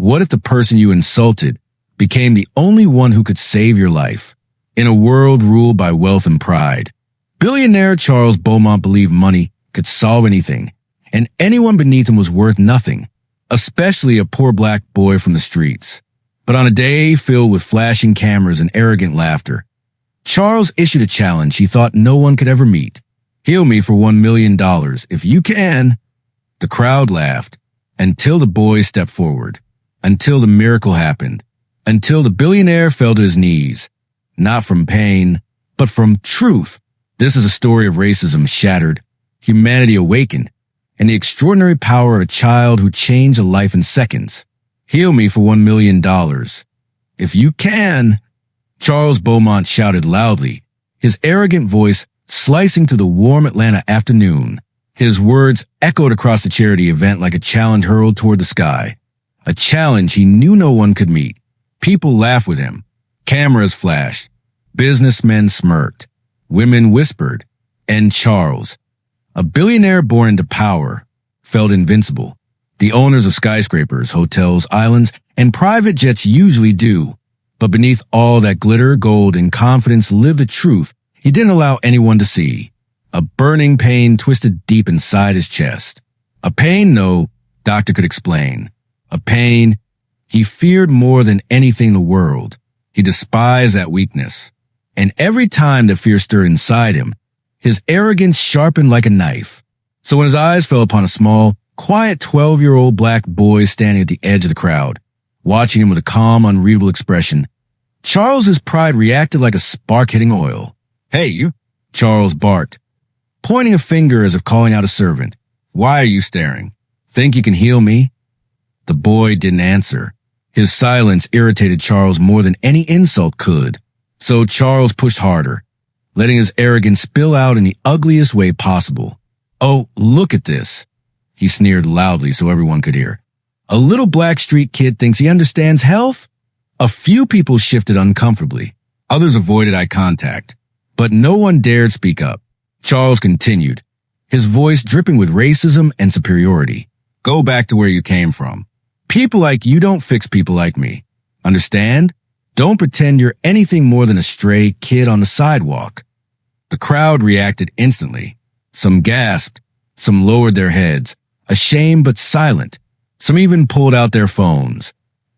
What if the person you insulted became the only one who could save your life? In a world ruled by wealth and pride, billionaire Charles Beaumont believed money could solve anything, and anyone beneath him was worth nothing, especially a poor black boy from the streets. But on a day filled with flashing cameras and arrogant laughter, Charles issued a challenge he thought no one could ever meet. Heal me for $1 million if you can. The crowd laughed until the boy stepped forward, until the miracle happened, until the billionaire fell to his knees, not from pain, but from truth. This is a story of racism shattered, humanity awakened, and the extraordinary power of a child who changed a life in seconds. Heal me for $1 million. If you can. Charles Beaumont shouted loudly, his arrogant voice slicing through the warm Atlanta afternoon. His words echoed across the charity event like a challenge hurled toward the sky. A challenge he knew no one could meet. People laughed with him. Cameras flashed. Businessmen smirked. Women whispered. And Charles, a billionaire born into power, felt invincible. The owners of skyscrapers, hotels, islands, and private jets usually do. But beneath all that glitter, gold, and confidence lived a truth he didn't allow anyone to see. A burning pain twisted deep inside his chest. A pain no doctor could explain. A pain he feared more than anything in the world. He despised that weakness. And every time that fear stirred inside him, his arrogance sharpened like a knife. So when his eyes fell upon a small, quiet 12-year-old black boy standing at the edge of the crowd, watching him with a calm, unreadable expression, Charles's pride reacted like a spark hitting oil. Hey, you, Charles barked, pointing a finger as if calling out a servant. Why are you staring? Think you can heal me? The boy didn't answer. His silence irritated Charles more than any insult could. So Charles pushed harder, letting his arrogance spill out in the ugliest way possible. Oh, look at this. He sneered loudly so everyone could hear. A little black street kid thinks he understands health? A few people shifted uncomfortably. Others avoided eye contact. But no one dared speak up. Charles continued, his voice dripping with racism and superiority. Go back to where you came from. People like you don't fix people like me. Understand? Don't pretend you're anything more than a stray kid on the sidewalk. The crowd reacted instantly. Some gasped. Some lowered their heads, ashamed but silent. Some even pulled out their phones,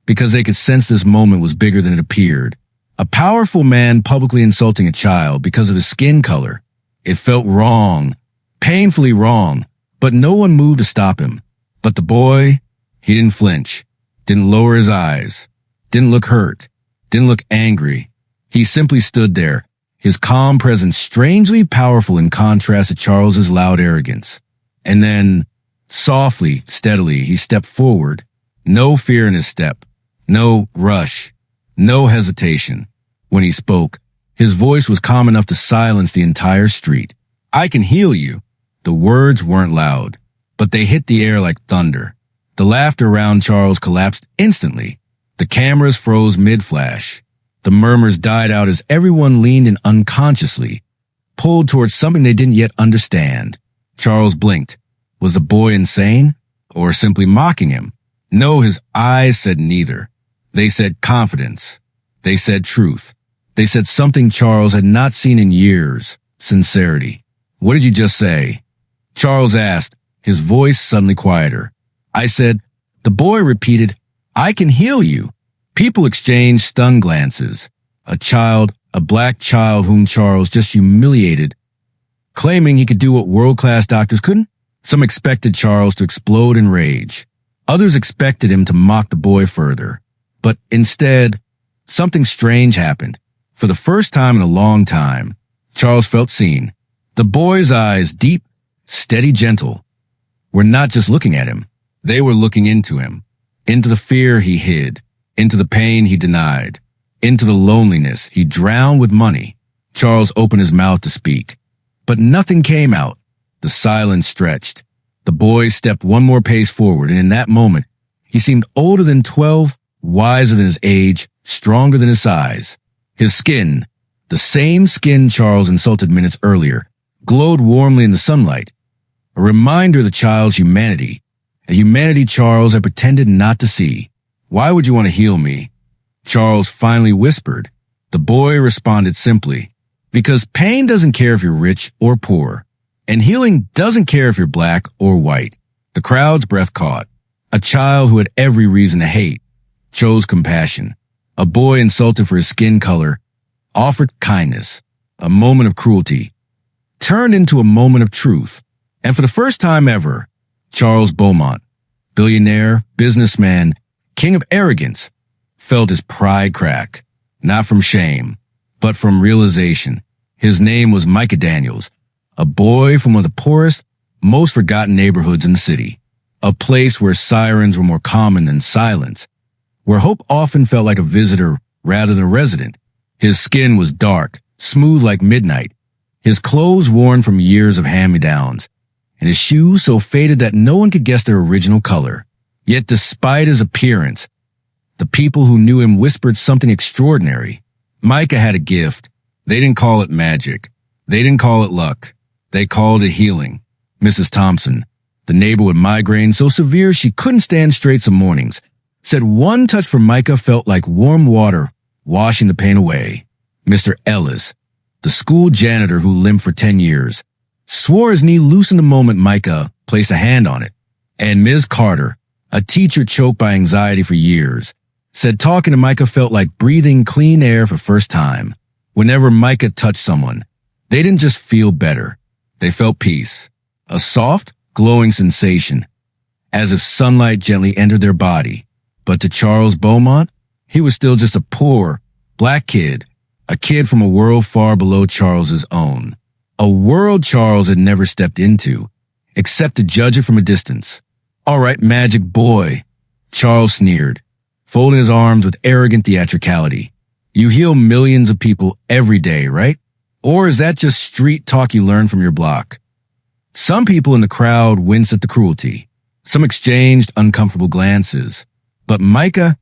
because they could sense this moment was bigger than it appeared. A powerful man publicly insulting a child because of his skin color. It felt wrong, painfully wrong, but no one moved to stop him. But the boy, he didn't flinch, didn't lower his eyes, didn't look hurt, didn't look angry. He simply stood there, his calm presence strangely powerful in contrast to Charles's loud arrogance. And then, softly, steadily, he stepped forward. No fear in his step, no rush, no hesitation. When he spoke, his voice was calm enough to silence the entire street. I can heal you. The words weren't loud, but they hit the air like thunder. The laughter around Charles collapsed instantly. The cameras froze mid-flash. The murmurs died out as everyone leaned in unconsciously, pulled towards something they didn't yet understand. Charles blinked. Was the boy insane? Or simply mocking him? No, his eyes said neither. They said confidence. They said truth. They said something Charles had not seen in years. Sincerity. What did you just say? Charles asked, his voice suddenly quieter. I said, the boy repeated, I can heal you. People exchanged stunned glances. A black child whom Charles just humiliated, claiming he could do what world-class doctors couldn't. Some expected Charles to explode in rage. Others expected him to mock the boy further. But instead, something strange happened. For the first time in a long time, Charles felt seen. The boy's eyes, deep, steady, gentle, were not just looking at him. They were looking into him, into the fear he hid, into the pain he denied, into the loneliness he drowned with money. Charles opened his mouth to speak, but nothing came out. The silence stretched. The boy stepped one more pace forward, and in that moment, he seemed older than 12, wiser than his age, stronger than his size. His skin, the same skin Charles insulted minutes earlier, glowed warmly in the sunlight, a reminder of the child's humanity, a humanity Charles had pretended not to see. Why would you want to heal me? Charles finally whispered. The boy responded simply, because pain doesn't care if you're rich or poor, and healing doesn't care if you're black or white. The crowd's breath caught. A child who had every reason to hate chose compassion. A boy insulted for his skin color offered kindness. A moment of cruelty turned into a moment of truth. And for the first time ever, Charles Beaumont, billionaire, businessman, king of arrogance, felt his pride crack, not from shame, but from realization. His name was Micah Daniels, a boy from one of the poorest, most forgotten neighborhoods in the city, a place where sirens were more common than silence, where hope often felt like a visitor rather than a resident. His skin was dark, smooth like midnight, his clothes worn from years of hand-me-downs, and his shoes so faded that no one could guess their original color. Yet despite his appearance, the people who knew him whispered something extraordinary. Micah had a gift. They didn't call it magic. They didn't call it luck. They called it healing. Mrs. Thompson, the neighbor with migraine so severe she couldn't stand straight some mornings, said one touch from Micah felt like warm water washing the pain away. Mr. Ellis, the school janitor who limped for 10 years, swore his knee loosened the moment Micah placed a hand on it. And Ms. Carter, a teacher choked by anxiety for years, said talking to Micah felt like breathing clean air for the first time. Whenever Micah touched someone, they didn't just feel better. They felt peace, a soft, glowing sensation, as if sunlight gently entered their body. But to Charles Beaumont, he was still just a poor, black kid, a kid from a world far below Charles's own. A world Charles had never stepped into, except to judge it from a distance. All right, magic boy, Charles sneered, folding his arms with arrogant theatricality. You heal millions of people every day, right? Or is that just street talk you learned from your block? Some people in the crowd winced at the cruelty. Some exchanged uncomfortable glances. But Micah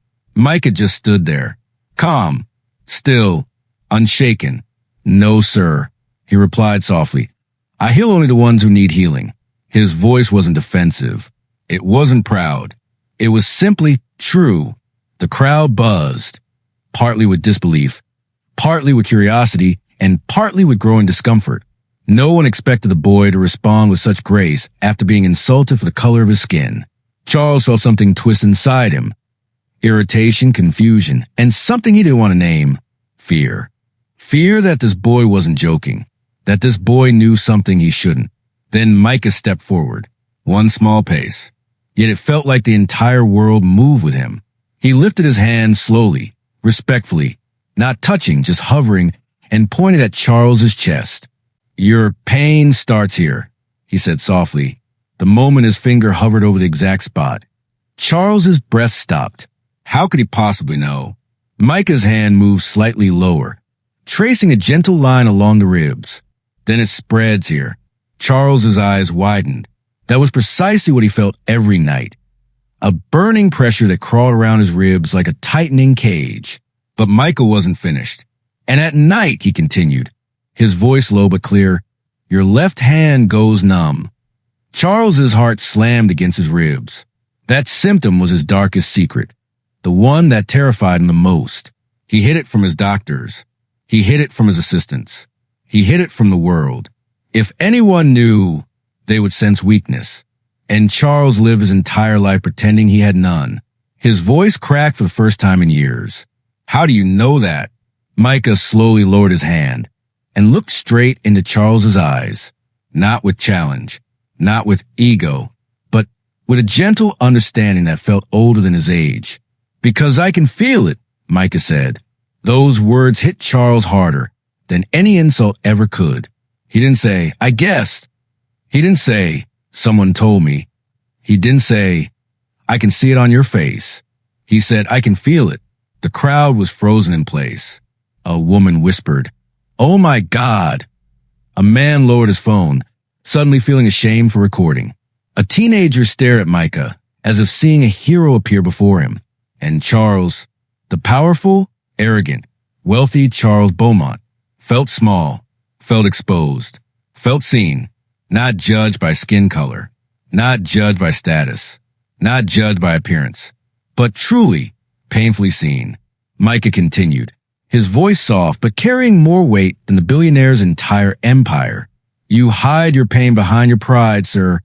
just stood there, calm, still, unshaken. No, sir, he replied softly. I heal only the ones who need healing. His voice wasn't defensive. It wasn't proud. It was simply true. The crowd buzzed, partly with disbelief, partly with curiosity, and partly with growing discomfort. No one expected the boy to respond with such grace after being insulted for the color of his skin. Charles felt something twist inside him. Irritation, confusion, and something he didn't want to name. Fear. Fear that this boy wasn't joking, that this boy knew something he shouldn't. Then Micah stepped forward, one small pace. Yet it felt like the entire world moved with him. He lifted his hand slowly, respectfully, not touching, just hovering, and pointed at Charles's chest. Your pain starts here, he said softly, the moment his finger hovered over the exact spot. Charles's breath stopped. How could he possibly know? Micah's hand moved slightly lower, tracing a gentle line along the ribs. Then it spreads here. Charles's eyes widened. That was precisely what he felt every night. A burning pressure that crawled around his ribs like a tightening cage. But Micah wasn't finished. And at night, he continued, his voice low but clear, your left hand goes numb. Charles's heart slammed against his ribs. That symptom was his darkest secret, the one that terrified him the most. He hid it from his doctors. He hid it from his assistants. He hid it from the world. If anyone knew, they would sense weakness. And Charles lived his entire life pretending he had none. His voice cracked for the first time in years. How do you know that? Micah slowly lowered his hand and looked straight into Charles's eyes, not with challenge, not with ego, but with a gentle understanding that felt older than his age. Because I can feel it, Micah said. Those words hit Charles harder than any insult ever could. He didn't say, I guessed. He didn't say, someone told me. He didn't say, I can see it on your face. He said, I can feel it. The crowd was frozen in place. A woman whispered, Oh my God. A man lowered his phone, suddenly feeling ashamed for recording. A teenager stared at Micah, as if seeing a hero appear before him. And Charles, the powerful, arrogant, wealthy Charles Beaumont, felt small, felt exposed, felt seen, not judged by skin color, not judged by status, not judged by appearance, but truly painfully seen. Micah continued, his voice soft but carrying more weight than the billionaire's entire empire. You hide your pain behind your pride, sir.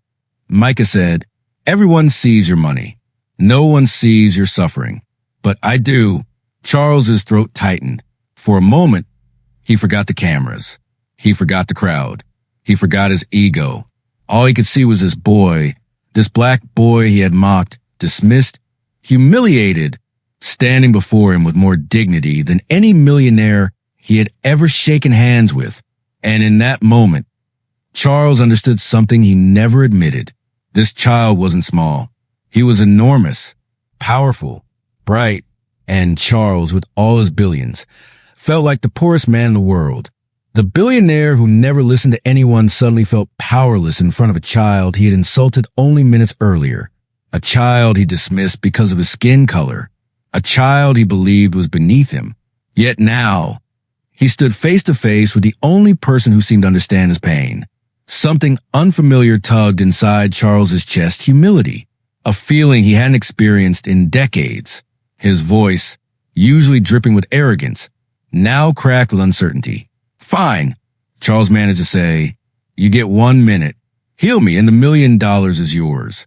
Micah said, everyone sees your money. No one sees your suffering. But I do. Charles's throat tightened. For a moment, he forgot the cameras. He forgot the crowd. He forgot his ego. All he could see was this boy, this black boy he had mocked, dismissed, humiliated, standing before him with more dignity than any millionaire he had ever shaken hands with. And in that moment, Charles understood something he never admitted. This child wasn't small. He was enormous, powerful, bright, and Charles, with all his billions, felt like the poorest man in the world. The billionaire who never listened to anyone suddenly felt powerless in front of a child he had insulted only minutes earlier. A child he dismissed because of his skin color. A child he believed was beneath him. Yet now, he stood face to face with the only person who seemed to understand his pain. Something unfamiliar tugged inside Charles's chest, humility, a feeling he hadn't experienced in decades. His voice, usually dripping with arrogance, now cracked with uncertainty. Fine, Charles managed to say. You get 1 minute. Heal me and $1 million is yours.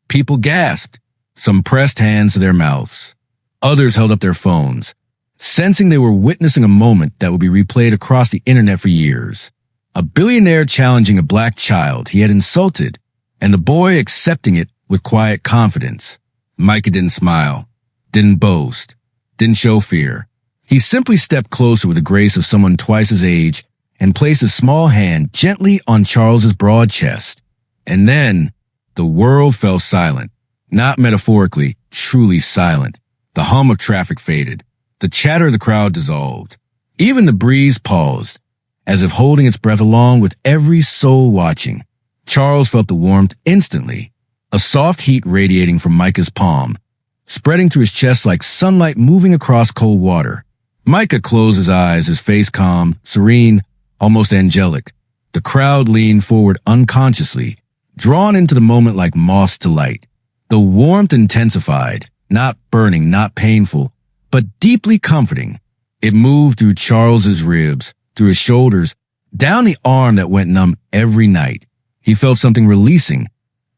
People gasped. Some pressed hands to their mouths. Others held up their phones, sensing they were witnessing a moment that would be replayed across the internet for years. A billionaire challenging a black child he had insulted, and the boy accepting it with quiet confidence. Micah didn't smile, didn't boast, didn't show fear. He simply stepped closer with the grace of someone twice his age and placed a small hand gently on Charles's broad chest. And then the world fell silent, not metaphorically, truly silent. The hum of traffic faded. The chatter of the crowd dissolved. Even the breeze paused, as if holding its breath along with every soul watching. Charles felt the warmth instantly, a soft heat radiating from Micah's palm, spreading through his chest like sunlight moving across cold water. Micah closed his eyes, his face calm, serene, almost angelic. The crowd leaned forward unconsciously, drawn into the moment like moths to light. The warmth intensified, not burning, not painful, but deeply comforting. It moved through Charles's ribs, through his shoulders, down the arm that went numb every night. He felt something releasing,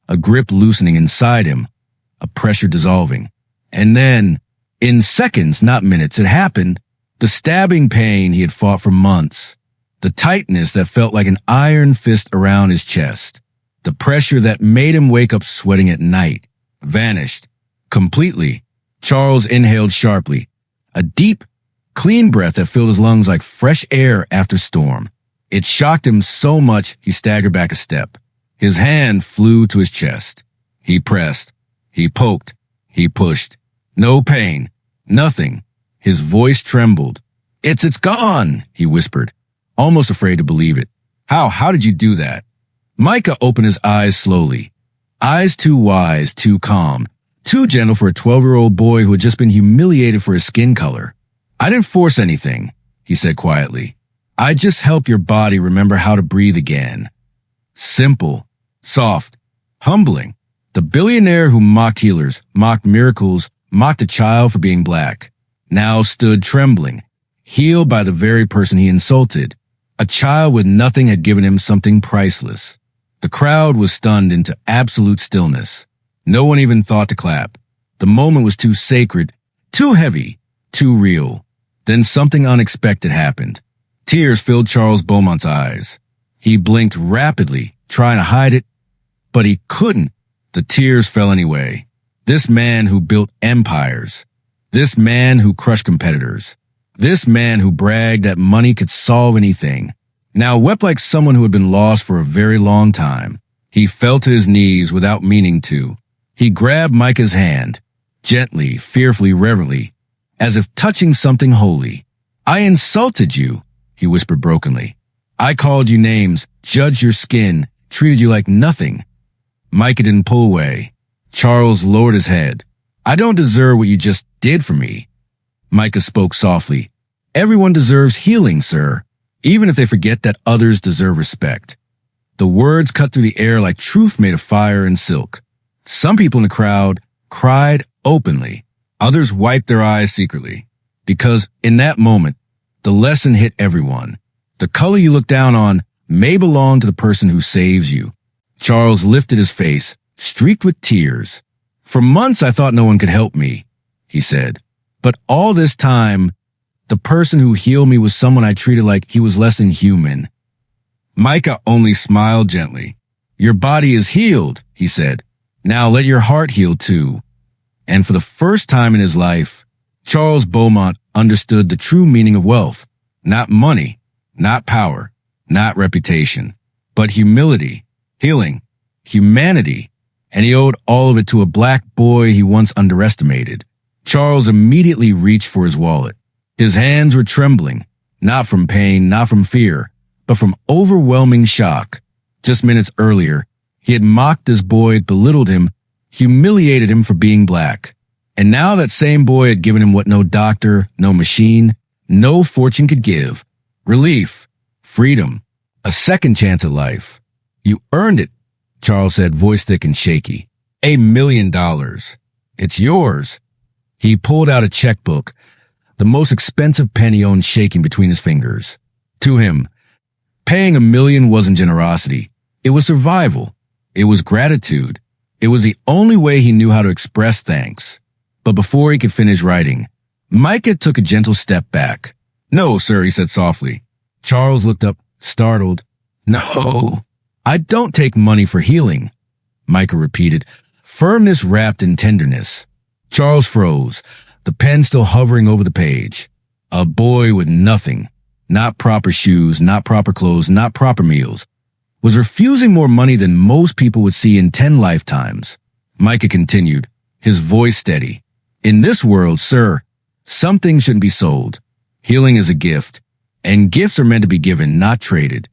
a grip loosening inside him, a pressure dissolving. And then, in seconds, not minutes, it happened. The stabbing pain he had fought for months, the tightness that felt like an iron fist around his chest, the pressure that made him wake up sweating at night, vanished completely. Charles inhaled sharply, a deep, clean breath that filled his lungs like fresh air after storm. It shocked him so much he staggered back a step. His hand flew to his chest. He pressed. He poked. He pushed. No pain. Nothing. His voice trembled. It's gone, he whispered, almost afraid to believe it. How did you do that? Micah opened his eyes slowly. Eyes too wise, too calm, too gentle for a 12-year-old boy who had just been humiliated for his skin color. I didn't force anything, he said quietly. I just helped your body remember how to breathe again. Simple, soft, humbling. The billionaire who mocked healers, mocked miracles, mocked a child for being black, now stood trembling, healed by the very person he insulted. A child with nothing had given him something priceless. The crowd was stunned into absolute stillness. No one even thought to clap. The moment was too sacred, too heavy, too real. Then something unexpected happened. Tears filled Charles Beaumont's eyes. He blinked rapidly, trying to hide it, but he couldn't. The tears fell anyway. This man who built empires. This man who crushed competitors. This man who bragged that money could solve anything, now wept like someone who had been lost for a very long time. He fell to his knees without meaning to. He grabbed Micah's hand, gently, fearfully, reverently, as if touching something holy. I insulted you, he whispered brokenly. I called you names, judged your skin, treated you like nothing. Micah didn't pull away. Charles lowered his head. I don't deserve what you just did for me. Micah spoke softly. Everyone deserves healing, sir, even if they forget that others deserve respect. The words cut through the air like truth made of fire and silk. Some people in the crowd cried openly. Others wiped their eyes secretly, because in that moment, the lesson hit everyone. The color you look down on may belong to the person who saves you. Charles lifted his face, streaked with tears. For months I thought no one could help me, he said. But all this time, the person who healed me was someone I treated like he was less than human. Micah only smiled gently. Your body is healed, he said. Now let your heart heal too. And for the first time in his life, Charles Beaumont understood the true meaning of wealth. Not money, not power, not reputation, but humility, healing, humanity. And he owed all of it to a black boy he once underestimated. Charles immediately reached for his wallet. His hands were trembling, not from pain, not from fear, but from overwhelming shock. Just minutes earlier, he had mocked this boy, belittled him, humiliated him for being black. And now that same boy had given him what no doctor, no machine, no fortune could give. Relief, freedom, a second chance at life. You earned it, Charles said, voice thick and shaky. $1 million. It's yours. He pulled out a checkbook, the most expensive pen he owned shaking between his fingers. To him, paying $1 million wasn't generosity. It was survival. It was gratitude. It was the only way he knew how to express thanks. But before he could finish writing, Micah took a gentle step back. No, sir, he said softly. Charles looked up, startled. No, I don't take money for healing, Micah repeated, firmness wrapped in tenderness. Charles froze, the pen still hovering over the page. A boy with nothing, not proper shoes, not proper clothes, not proper meals, was refusing more money than most people would see in 10 lifetimes. Micah continued, his voice steady. In this world, sir, some things shouldn't be sold. Healing is a gift, and gifts are meant to be given, not traded.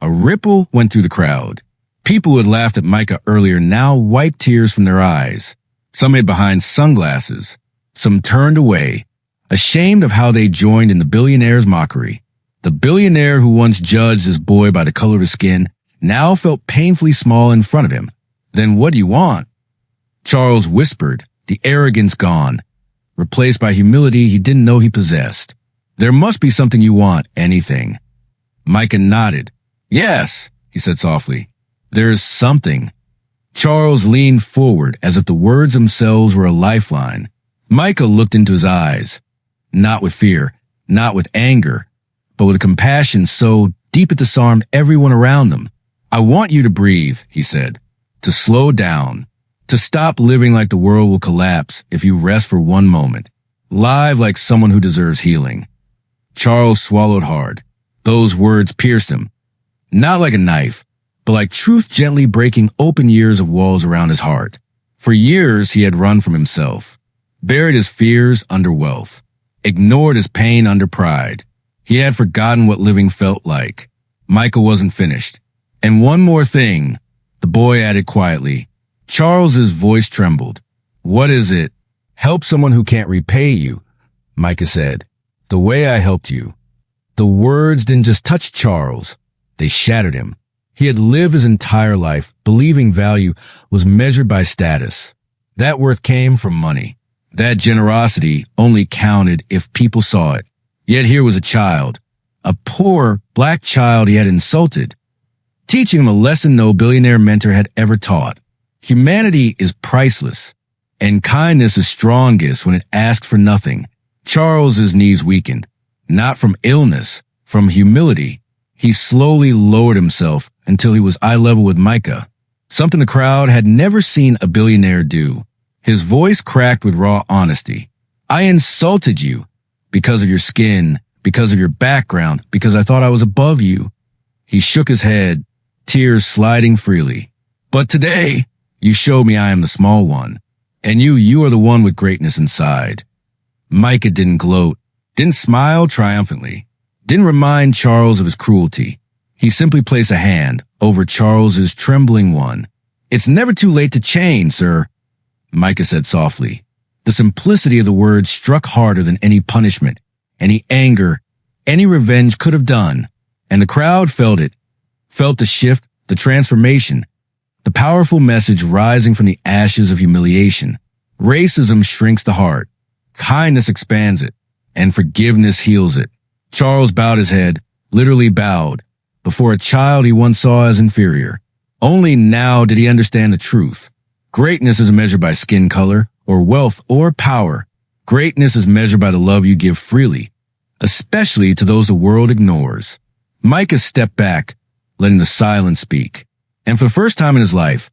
A ripple went through the crowd. People who had laughed at Micah earlier now wiped tears from their eyes. Some hid behind sunglasses. Some turned away, ashamed of how they joined in the billionaire's mockery. The billionaire who once judged his boy by the color of his skin now felt painfully small in front of him. Then what do you want? Charles whispered, the arrogance gone, replaced by humility he didn't know he possessed. There must be something you want, anything. Micah nodded. Yes, he said softly. There is something. Charles leaned forward as if the words themselves were a lifeline. Micah looked into his eyes, not with fear, not with anger, but with a compassion so deep it disarmed everyone around them. I want you to breathe, he said, to slow down, to stop living like the world will collapse if you rest for one moment, live like someone who deserves healing. Charles swallowed hard. Those words pierced him, not like a knife, but like truth gently breaking open years of walls around his heart. For years he had run from himself, buried his fears under wealth, ignored his pain under pride. He had forgotten what living felt like. Micah wasn't finished. And one more thing, the boy added quietly. Charles's voice trembled. What is it? Help someone who can't repay you, Micah said. The way I helped you. The words didn't just touch Charles. They shattered him. He had lived his entire life believing value was measured by status. That worth came from money. That generosity only counted if people saw it. Yet here was a child, a poor black child he had insulted, teaching him a lesson no billionaire mentor had ever taught. Humanity is priceless, and kindness is strongest when it asks for nothing. Charles's knees weakened, not from illness, from humility. He slowly lowered himself until he was eye level with Micah, something the crowd had never seen a billionaire do. His voice cracked with raw honesty. I insulted you because of your skin, because of your background, because I thought I was above you. He shook his head, tears sliding freely. But today, you showed me I am the small one, and you are the one with greatness inside. Micah didn't gloat, didn't smile triumphantly, didn't remind Charles of his cruelty. He simply placed a hand over Charles's trembling one. It's never too late to change, sir, Micah said softly. The simplicity of the words struck harder than any punishment, any anger, any revenge could have done. And the crowd felt it, felt the shift, the transformation, the powerful message rising from the ashes of humiliation. Racism shrinks the heart. Kindness expands it, and forgiveness heals it. Charles bowed his head, literally bowed, before a child he once saw as inferior. Only now did he understand the truth. Greatness isn't measured by skin color, or wealth, or power. Greatness is measured by the love you give freely, especially to those the world ignores. Micah stepped back, letting the silence speak. And for the first time in his life,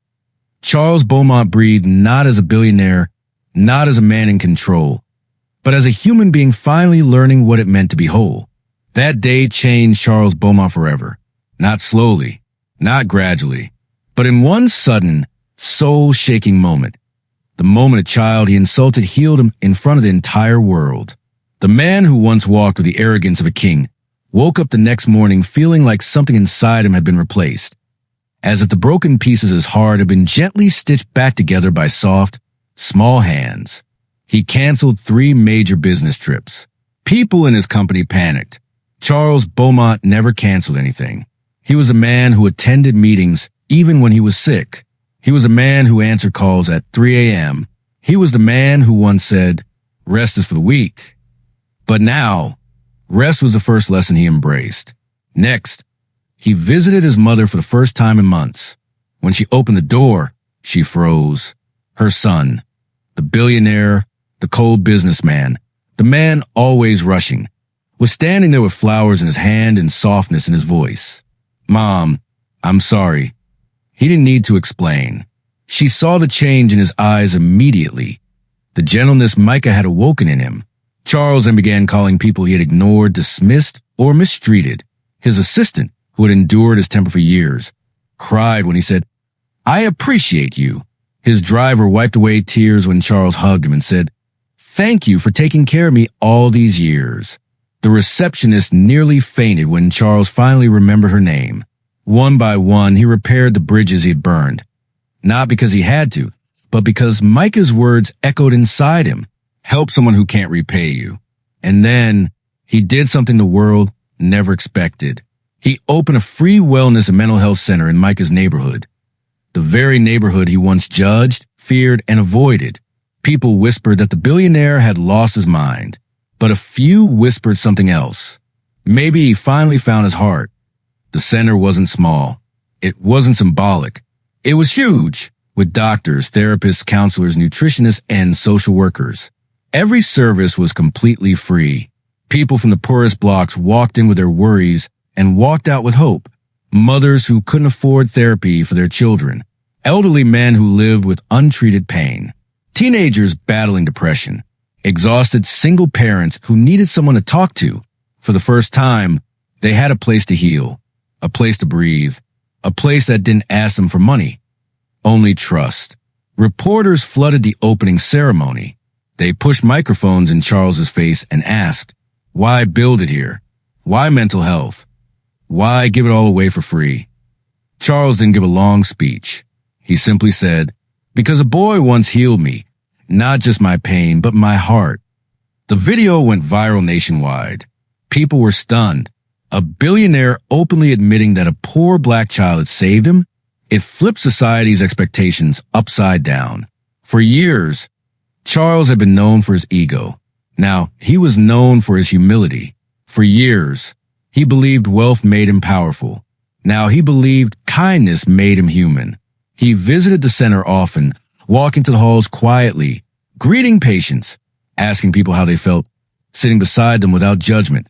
Charles Beaumont breathed not as a billionaire, not as a man in control, but as a human being finally learning what it meant to be whole. That day changed Charles Beaumont forever. Not slowly, not gradually, but in one sudden, soul-shaking moment. The moment a child he insulted healed him in front of the entire world. The man who once walked with the arrogance of a king woke up the next morning feeling like something inside him had been replaced, as if the broken pieces of his heart had been gently stitched back together by soft, small hands. He canceled 3 major business trips. People in his company panicked. Charles Beaumont never canceled anything. He was a man who attended meetings even when he was sick. He was a man who answered calls at 3 a.m. He was the man who once said, "Rest is for the weak." But now, rest was the first lesson he embraced. Next, he visited his mother for the first time in months. When she opened the door, she froze. Her son, the billionaire, the cold businessman, the man always rushing, was standing there with flowers in his hand and softness in his voice. "Mom, I'm sorry." He didn't need to explain. She saw the change in his eyes immediately. The gentleness Micah had awoken in him. Charles then began calling people he had ignored, dismissed, or mistreated. His assistant, who had endured his temper for years, cried when he said, "I appreciate you." His driver wiped away tears when Charles hugged him and said, "Thank you for taking care of me all these years." The receptionist nearly fainted when Charles finally remembered her name. One by one, he repaired the bridges he had burned. Not because he had to, but because Micah's words echoed inside him. Help someone who can't repay you. And then he did something the world never expected. He opened a free wellness and mental health center in Micah's neighborhood. The very neighborhood he once judged, feared, and avoided. People whispered that the billionaire had lost his mind, but a few whispered something else. Maybe he finally found his heart. The center wasn't small. It wasn't symbolic. It was huge, with doctors, therapists, counselors, nutritionists, and social workers. Every service was completely free. People from the poorest blocks walked in with their worries and walked out with hope. Mothers who couldn't afford therapy for their children. Elderly men who lived with untreated pain. Teenagers battling depression. Exhausted single parents who needed someone to talk to. For the first time, they had a place to heal. A place to breathe, a place that didn't ask them for money, only trust. Reporters flooded the opening ceremony. They pushed microphones in Charles's face and asked, "Why build it here? Why mental health? Why give it all away for free?" Charles didn't give a long speech. He simply said, "Because a boy once healed me, not just my pain, but my heart." The video went viral nationwide. People were stunned. A billionaire openly admitting that a poor black child had saved him? It flipped society's expectations upside down. For years, Charles had been known for his ego. Now, he was known for his humility. For years, he believed wealth made him powerful. Now, he believed kindness made him human. He visited the center often, walking to the halls quietly, greeting patients, asking people how they felt, sitting beside them without judgment.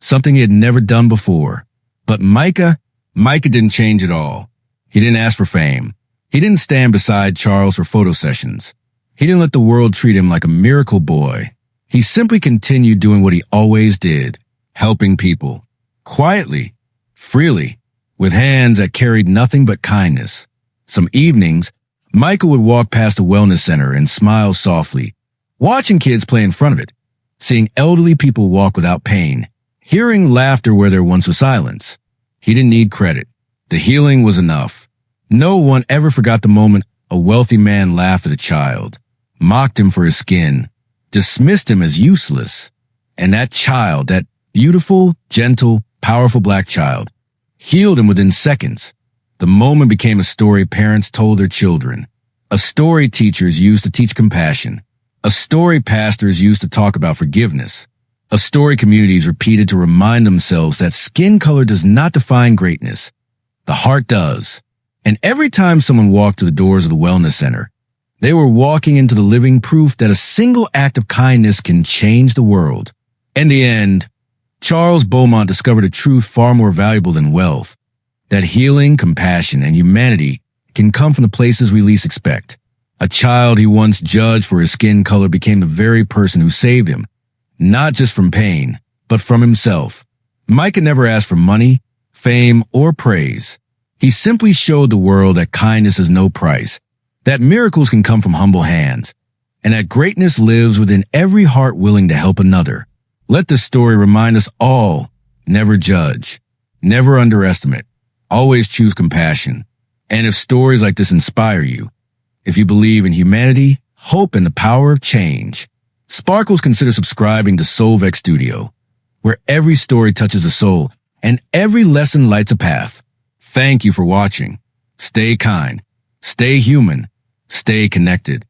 Something he had never done before. But Micah didn't change at all. He didn't ask for fame. He didn't stand beside Charles for photo sessions. He didn't let the world treat him like a miracle boy. He simply continued doing what he always did, helping people. Quietly, freely, with hands that carried nothing but kindness. Some evenings, Micah would walk past a wellness center and smile softly, watching kids play in front of it, seeing elderly people walk without pain, hearing laughter where there once was silence. He didn't need credit. The healing was enough. No one ever forgot the moment a wealthy man laughed at a child, mocked him for his skin, dismissed him as useless. And that child, that beautiful, gentle, powerful black child, healed him within seconds. The moment became a story parents told their children, a story teachers used to teach compassion, A story pastors used to talk about forgiveness. A story communities repeated to remind themselves that skin color does not define greatness. The heart does. And every time someone walked to the doors of the wellness center, they were walking into the living proof that a single act of kindness can change the world. In the end, Charles Beaumont discovered a truth far more valuable than wealth, that healing, compassion, and humanity can come from the places we least expect. A child he once judged for his skin color became the very person who saved him, not just from pain, but from himself. Micah never asked for money, fame, or praise. He simply showed the world that kindness is no price, that miracles can come from humble hands, and that greatness lives within every heart willing to help another. Let this story remind us all, never judge, never underestimate, always choose compassion. And if stories like this inspire you, if you believe in humanity, hope, and the power of change, Sparkles, consider subscribing to Soulvex Studio, where every story touches a soul and every lesson lights a path. Thank you for watching. Stay kind, stay human, stay connected.